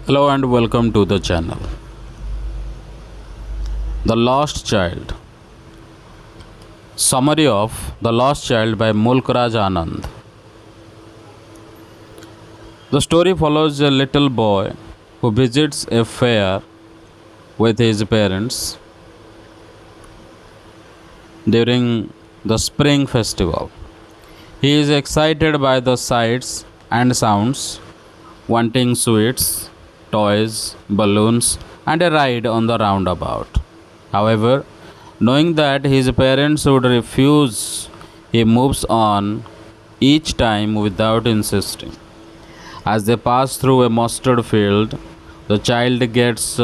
Hello and welcome to the channel. The Lost Child. Summary of The Lost Child by Mulkraj Anand. The story follows a little boy who visits a fair with his parents during the spring festival. He is excited by the sights and sounds, wanting sweets, toys, balloons, and a ride on the roundabout. However, knowing that his parents would refuse, he moves on each time without insisting. As they pass through a mustard field, the child gets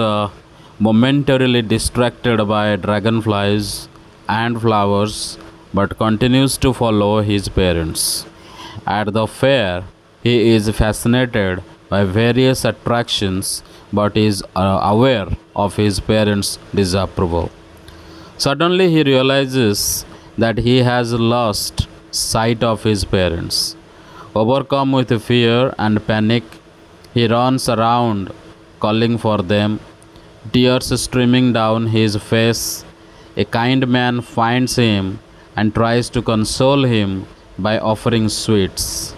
momentarily distracted by dragonflies and flowers but continues to follow his parents. At the fair, he is fascinated by various attractions but is aware of his parents' disapproval. Suddenly, he realizes that he has lost sight of his parents. Overcome with fear and panic, he runs around calling for them, tears streaming down his face. A kind man finds him and tries to console him by offering sweets,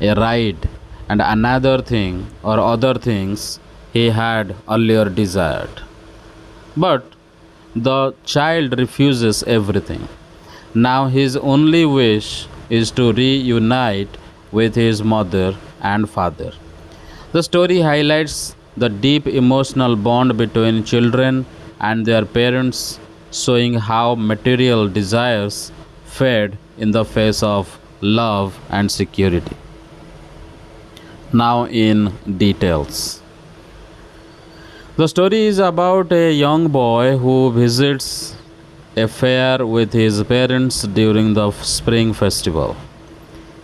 a ride, and another thing or other things he had earlier desired. But the child refuses everything. Now his only wish is to reunite with his mother and father. The story highlights the deep emotional bond between children and their parents, showing how material desires fade in the face of love and security. Now, in details. The story is about a young boy who visits a fair with his parents during the spring festival.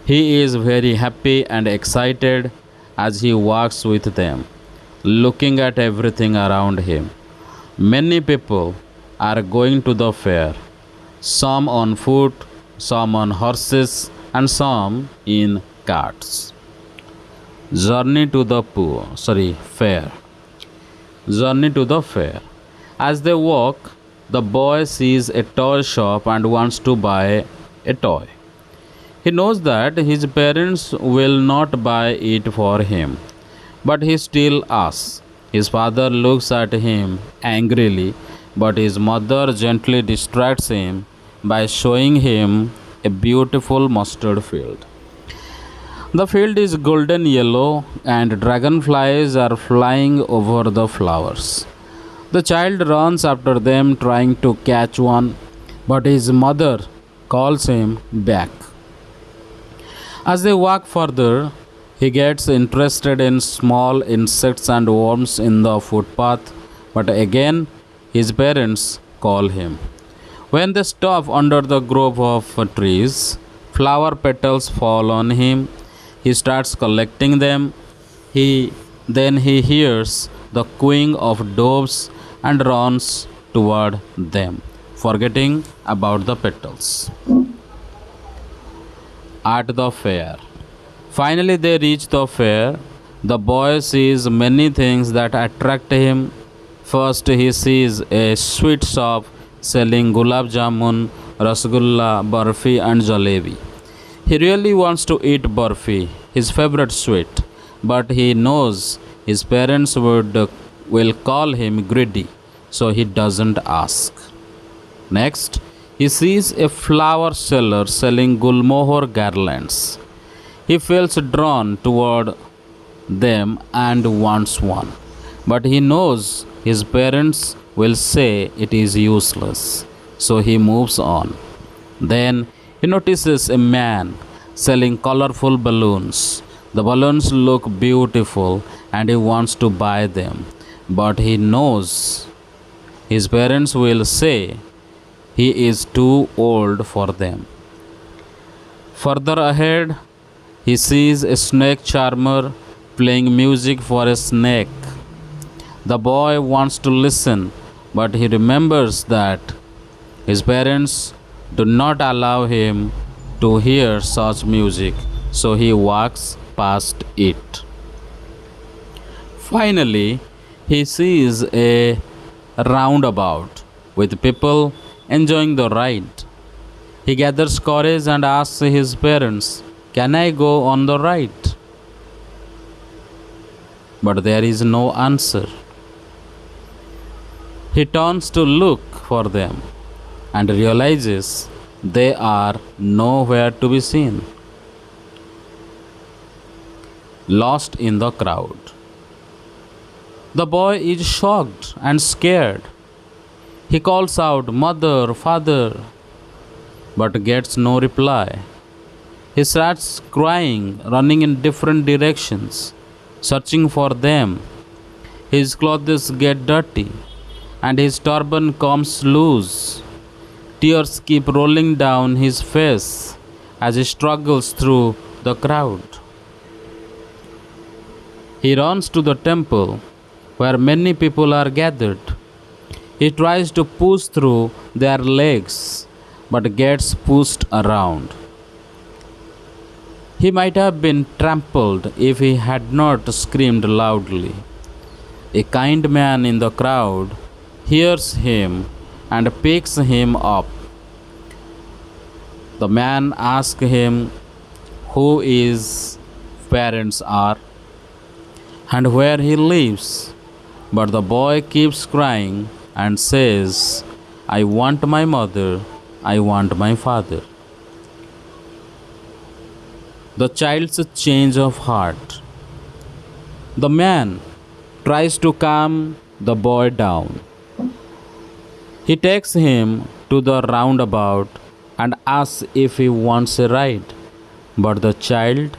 He is very happy and excited as he walks with them, looking at everything around him. Many people are going to the fair, some on foot, some on horses, and some in carts. Journey to the fair. Journey to the fair. As they walk, the boy sees a toy shop and wants to buy a toy. He knows that his parents will not buy it for him, but he still asks. His father looks at him angrily, but his mother gently distracts him by showing him a beautiful mustard field. The field is golden yellow and dragonflies are flying over the flowers. The child runs after them trying to catch one, but his mother calls him back. As they walk further, he gets interested in small insects and worms in the footpath, but again his parents call him. When they stop under the grove of trees, flower petals fall on him. He starts collecting them. He hears the cooing of doves and runs toward them, forgetting about the petals. At the fair. Finally, they reach the fair. The boy sees many things that attract him. First, he sees a sweet shop selling gulab jamun, rasgulla, barfi, and jalebi. He really wants to eat barfi, his favorite sweet, but he knows his parents will call him greedy, so he doesn't ask. Next, he sees a flower seller selling gulmohar garlands. He feels drawn toward them and wants one, but he knows his parents will say it is useless, so he moves on. Then he notices a man selling colorful balloons. The balloons look beautiful and he wants to buy them, but he knows his parents will say he is too old for them. Further ahead, he sees a snake charmer playing music for a snake. The boy wants to listen, but he remembers that his parents do not allow him to hear such music, so he walks past it. Finally, he sees a roundabout with people enjoying the ride. He gathers courage and asks his parents, "Can I go on the ride?" But there is no answer. He turns to look for them and realizes they are nowhere to be seen, lost in the crowd. The boy is shocked and scared. He calls out, "Mother, father," but gets no reply. He starts crying, running in different directions, searching for them. His clothes get dirty and his turban comes loose. Tears keep rolling down his face as he struggles through the crowd. He runs to the temple where many people are gathered. He tries to push through their legs but gets pushed around. He might have been trampled if he had not screamed loudly. A kind man in the crowd hears him and picks him up. The man asks him who his parents are and where he lives. But the boy keeps crying and says, "I want my mother, I want my father." The child's change of heart. The man tries to calm the boy down. He takes him to the roundabout and asks if he wants a ride. But the child,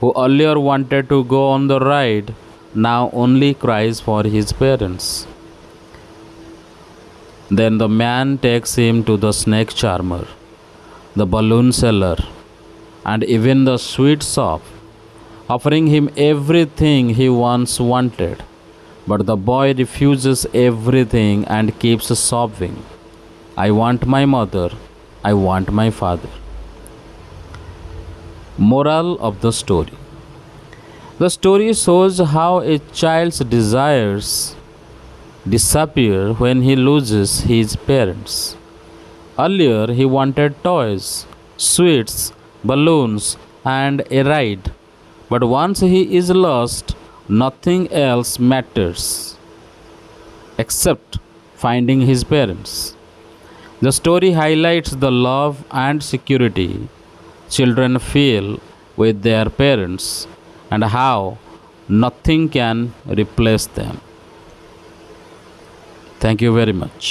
who earlier wanted to go on the ride, now only cries for his parents. Then the man takes him to the snake charmer, the balloon seller, and even the sweet shop, offering him everything he once wanted. But the boy refuses everything and keeps sobbing, "I want my mother, I want my father." Moral of the story. The story shows how a child's desires disappear when he loses his parents. Earlier, he wanted toys, sweets, balloons, and a ride. But once he is lost, nothing else matters except finding his parents. The story highlights the love and security children feel with their parents and how nothing can replace them. Thank you very much.